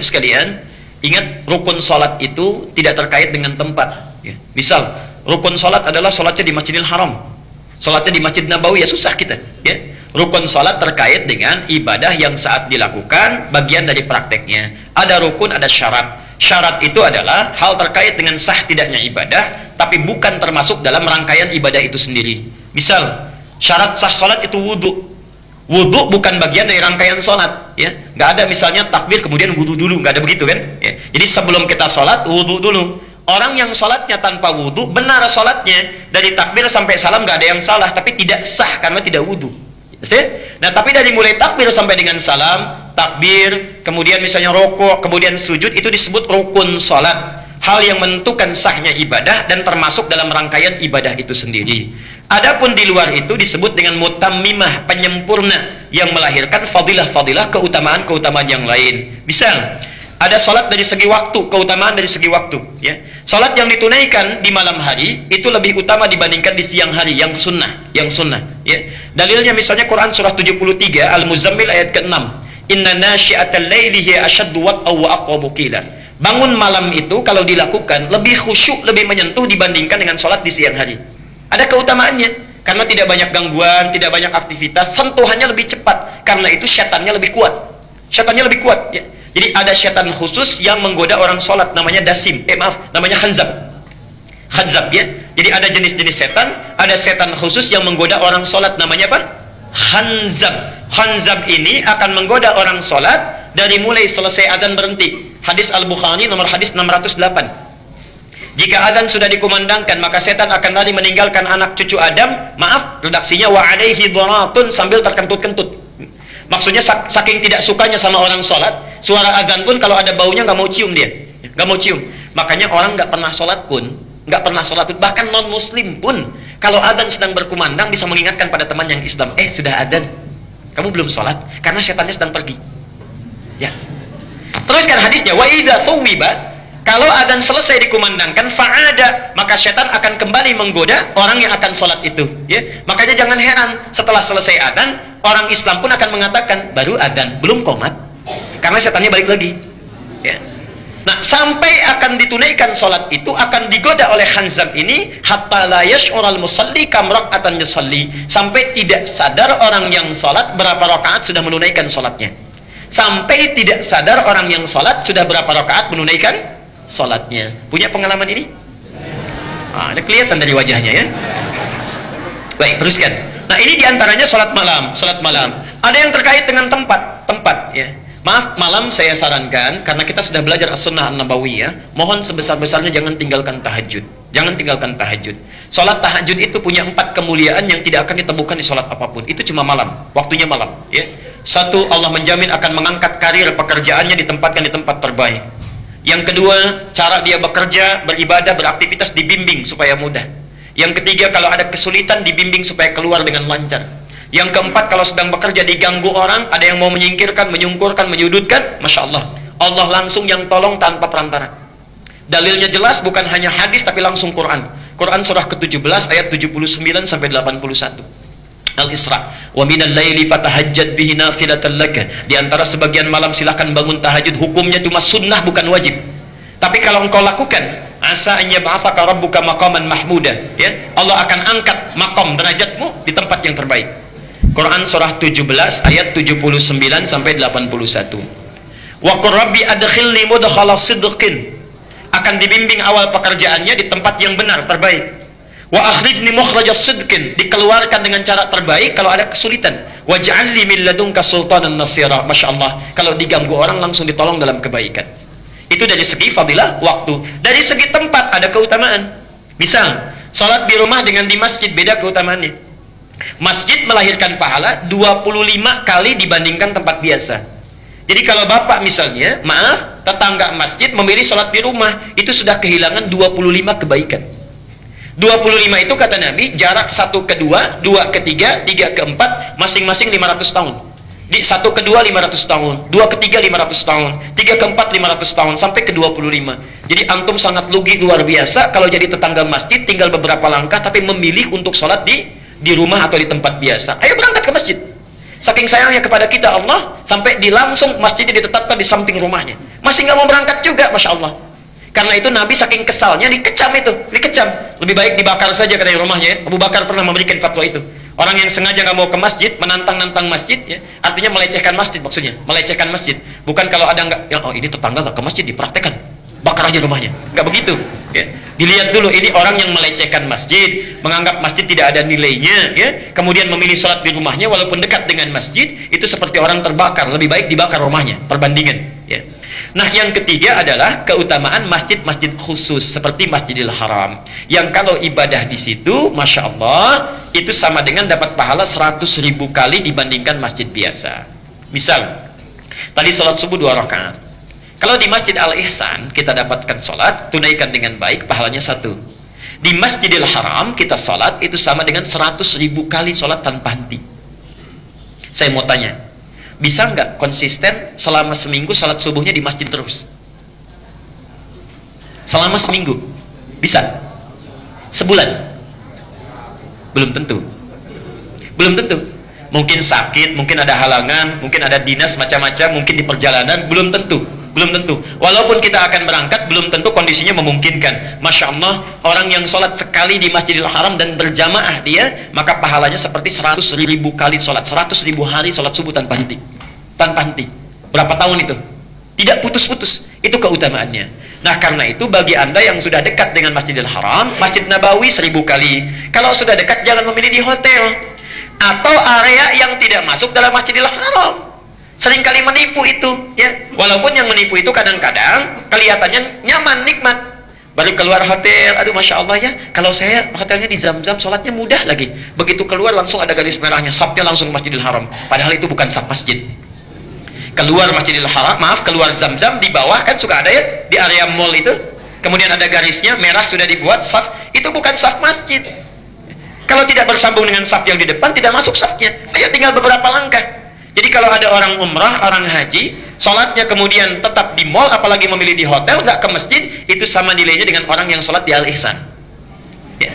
sekalian, ingat rukun salat itu tidak terkait dengan tempat. Ya. Misal, rukun salat adalah salatnya di Masjidil Haram, salatnya di Masjid Nabawi, ya susah kita. Ya. Rukun salat terkait dengan ibadah yang saat dilakukan, bagian dari prakteknya. Ada rukun, ada syarat. Syarat itu adalah hal terkait dengan sah tidaknya ibadah, tapi bukan termasuk dalam rangkaian ibadah itu sendiri. Misal, syarat sah salat itu wudu. Wudu bukan bagian dari rangkaian sholat, ya. Nggak ada misalnya takbir kemudian wudu dulu, nggak ada begitu kan? Ya. Jadi sebelum kita sholat wudu dulu. Orang yang sholatnya tanpa wudu benar sholatnya, dari takbir sampai salam nggak ada yang salah, tapi tidak sah karena tidak wudu. Nah, tapi dari mulai takbir sampai dengan salam, takbir, kemudian misalnya rokok, kemudian sujud, itu disebut rukun sholat. Hal yang menentukan sahnya ibadah dan termasuk dalam rangkaian ibadah itu sendiri. Adapun di luar itu disebut dengan mutammimah, penyempurna, yang melahirkan fadilah-fadilah, keutamaan-keutamaan yang lain. Misal, ada salat dari segi waktu, keutamaan dari segi waktu, ya. Salat yang ditunaikan di malam hari itu lebih utama dibandingkan di siang hari, yang sunnah, ya. Dalilnya misalnya Quran surah 73 Al-Muzammil ayat ke-6. Inna nasyi'atal laili hiya ashaddu wat'aw wa aqwamu qila. Bangun malam itu kalau dilakukan lebih khusyuk, lebih menyentuh dibandingkan dengan salat di siang hari. Ada keutamaannya, karena tidak banyak gangguan, tidak banyak aktivitas, sentuhannya lebih cepat, karena itu syaitannya lebih kuat. Syaitannya lebih kuat, ya. Jadi ada syaitan khusus yang menggoda orang sholat, namanya dasim, namanya khanzab. Khanzab, ya. Jadi ada jenis-jenis setan, ada setan khusus yang menggoda orang sholat, namanya apa? Khanzab. Khanzab ini akan menggoda orang sholat dari mulai selesai adzan berhenti. Hadis Al-Bukhari nomor hadis 608. Jika adzan sudah dikumandangkan, maka setan akan lari meninggalkan anak cucu Adam. Maaf, redaksinya wa alaihi dharatun, sambil terkentut-kentut. Maksudnya saking tidak sukanya sama orang sholat, suara adzan pun kalau ada baunya nggak mau cium dia, nggak mau cium. Makanya orang nggak pernah sholat pun, bahkan non muslim pun, kalau adzan sedang berkumandang bisa mengingatkan pada teman yang Islam, sudah adzan, kamu belum sholat, karena setannya sedang pergi. Ya. Teruskan hadisnya, wa idza thuwiba, kalau adzan selesai dikumandangkan, fa'ada, maka setan akan kembali menggoda orang yang akan sholat itu. Ya. Makanya jangan heran, setelah selesai adzan, orang Islam pun akan mengatakan, baru adzan, belum qomat, karena setannya balik lagi. Ya. Nah, sampai akan ditunaikan sholat itu akan digoda oleh khanzab ini, hatta la yash'ural musalli kam rak'atan yusalli, sampai tidak sadar orang yang sholat berapa rakaat sudah menunaikan sholatnya. Sampai tidak sadar orang yang sholat sudah berapa rakaat menunaikan sholatnya. Punya pengalaman ini? Ada kelihatan dari wajahnya, ya. Baik, teruskan. Nah, ini diantaranya sholat malam. Sholat malam. Ada yang terkait dengan tempat, ya. Maaf, malam saya sarankan, karena kita sudah belajar as-sunnah an-nabawiyah, mohon sebesar-besarnya jangan tinggalkan tahajud. Jangan tinggalkan tahajud. Sholat tahajud itu punya 4 kemuliaan yang tidak akan ditemukan di sholat apapun. Itu cuma malam, waktunya malam, ya. Satu, Allah menjamin akan mengangkat karir pekerjaannya, ditempatkan di tempat terbaik. Yang kedua, cara dia bekerja, beribadah, beraktivitas dibimbing supaya mudah. Yang ketiga, kalau ada kesulitan dibimbing supaya keluar dengan lancar. Yang keempat, kalau sedang bekerja diganggu orang, ada yang mau menyingkirkan, menyungkurkan, menyudutkan, Masya Allah, Allah langsung yang tolong tanpa perantara. Dalilnya jelas, bukan hanya hadis tapi langsung Quran. Quran surah ke-17 ayat 79 sampai 81. Al-Isra. Wa minal laili fatahajjad bihi nafilatan laka. Di antara sebagian malam silahkan bangun tahajud. Hukumnya cuma sunnah, bukan wajib. Tapi kalau engkau lakukan, asa an yab'atsaka rabbuka maqaman mahmuda, ya. Allah akan angkat maqam derajatmu di tempat yang terbaik. Quran surah 17 ayat 79 sampai 81. Wa qur rabbi adkhilni mudkhala sidqin. Akan dibimbing awal pekerjaannya di tempat yang benar, terbaik. Wa akhrijni mukhrajas sidqin, dikeluarkan dengan cara terbaik kalau ada kesulitan. Waj'alni min ladunka sultanan nasira. Masya Allah, kalau diganggu orang langsung ditolong dalam kebaikan. Itu dari segi fadilah waktu. Dari segi tempat ada keutamaan. Misal, salat di rumah dengan di masjid beda keutamaannya. Masjid melahirkan pahala 25 kali dibandingkan tempat biasa. Jadi kalau bapak misalnya, maaf, tetangga masjid memilih salat di rumah, itu sudah kehilangan 25 kebaikan. 25 itu kata Nabi, jarak 1 ke 2, 2 ke 3, 3 ke 4, masing-masing 500 tahun. Di 1 ke 2 500 tahun, 2 ke 3 500 tahun, 3 ke 4 500 tahun, sampai ke 25. Jadi antum sangat rugi luar biasa kalau jadi tetangga masjid, tinggal beberapa langkah tapi memilih untuk sholat di rumah atau di tempat biasa. Ayo berangkat ke masjid. Saking sayangnya kepada kita Allah, sampai langsung masjidnya ditetapkan di samping rumahnya. masih nggak mau berangkat juga, Masya Allah. Karena itu Nabi saking kesalnya dikecam itu, dikecam. Lebih baik dibakar saja katanya rumahnya. Ya. Abu Bakar pernah memberikan fatwa itu. Orang yang sengaja nggak mau ke masjid, menantang-nantang masjid, ya, artinya melecehkan masjid maksudnya, melecehkan masjid. Bukan kalau ada nggak, ya, oh ini tetangga nggak ke masjid dipraktekkan, bakar aja rumahnya. Nggak begitu. Ya. Dilihat dulu ini orang yang melecehkan masjid, menganggap masjid tidak ada nilainya, ya. Kemudian memilih sholat di rumahnya walaupun dekat dengan masjid, itu seperti orang terbakar. Lebih baik dibakar rumahnya. Perbandingan. Ya. Nah, yang ketiga adalah keutamaan masjid-masjid khusus seperti Masjidil Haram. Yang kalau ibadah di situ, Masya Allah, itu sama dengan dapat pahala 100.000 kali dibandingkan masjid biasa. Misal, tadi sholat subuh 2 rakaat. Kalau di Masjid Al-Ihsan kita dapatkan sholat, tunaikan dengan baik, pahalanya 1. Di Masjidil Haram kita sholat, itu sama dengan 100.000 kali sholat tanpa henti. Saya mau tanya, bisa nggak konsisten selama seminggu salat subuhnya di masjid terus? Selama seminggu? Bisa? Sebulan? Belum tentu. Belum tentu. Mungkin sakit, mungkin ada halangan, mungkin ada dinas macam-macam, mungkin di perjalanan, belum tentu. Belum tentu. Walaupun kita akan berangkat, belum tentu kondisinya memungkinkan. Masya Allah, orang yang sholat sekali di Masjidil Haram dan berjamaah dia, maka pahalanya seperti 100.000 kali sholat, 100.000 hari sholat subuh tanpa henti. Tanpa henti. Berapa tahun itu? Tidak putus-putus. Itu keutamaannya. Nah, karena itu bagi Anda yang sudah dekat dengan Masjidil Haram, Masjid Nabawi 1000 kali. Kalau sudah dekat, jangan memilih di hotel atau area yang tidak masuk dalam Masjidil Haram. Seringkali menipu itu, ya. Walaupun yang menipu itu kadang-kadang kelihatannya nyaman, nikmat. Baru keluar hotel, aduh Masya Allah ya, kalau saya hotelnya di Zam-Zam, sholatnya mudah lagi. Begitu keluar langsung ada garis merahnya, safnya langsung Masjidil Haram. Padahal itu bukan saf masjid. Keluar Masjidil Haram, maaf, keluar Zam-Zam, di bawah kan suka ada ya, di area mall itu. Kemudian ada garisnya, merah sudah dibuat, saf, itu bukan saf masjid. Kalau tidak bersambung dengan saf yang di depan, tidak masuk safnya. Ayo tinggal beberapa langkah. Jadi kalau ada orang umrah, orang haji, sholatnya kemudian tetap di mall, apalagi memilih di hotel, nggak ke masjid, itu sama nilainya dengan orang yang sholat di Al-Ihsan. Ya.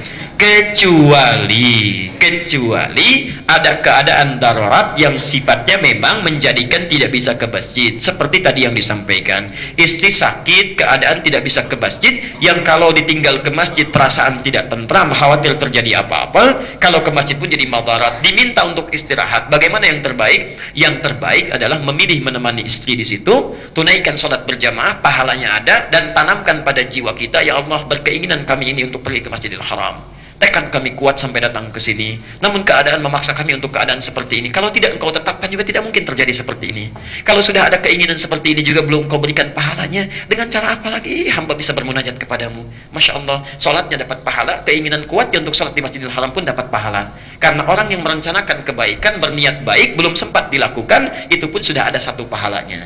Kecuali ada keadaan darurat yang sifatnya memang menjadikan tidak bisa ke masjid. Seperti tadi yang disampaikan, istri sakit, keadaan tidak bisa ke masjid, yang kalau ditinggal ke masjid perasaan tidak tentram, khawatir terjadi apa-apa, kalau ke masjid pun jadi madarat, diminta untuk istirahat. Bagaimana yang terbaik? Yang terbaik adalah memilih menemani istri di situ, tunaikan sholat berjamaah, pahalanya ada, dan tanamkan pada jiwa kita, ya Allah, berkeinginan kami ini untuk pergi ke Masjidil Haram. Tekan kami kuat sampai datang ke sini. Namun keadaan memaksa kami untuk keadaan seperti ini. Kalau tidak engkau tetapkan juga tidak mungkin terjadi seperti ini. Kalau sudah ada keinginan seperti ini juga belum engkau berikan pahalanya, dengan cara apa lagi hamba bisa bermunajat kepadamu? Masya Allah, sholatnya dapat pahala, keinginan kuat untuk sholat di Masjidil Haram pun dapat pahala. Karena orang yang merencanakan kebaikan, berniat baik, belum sempat dilakukan, itu pun sudah ada satu pahalanya.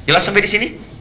Jelas sampai di sini?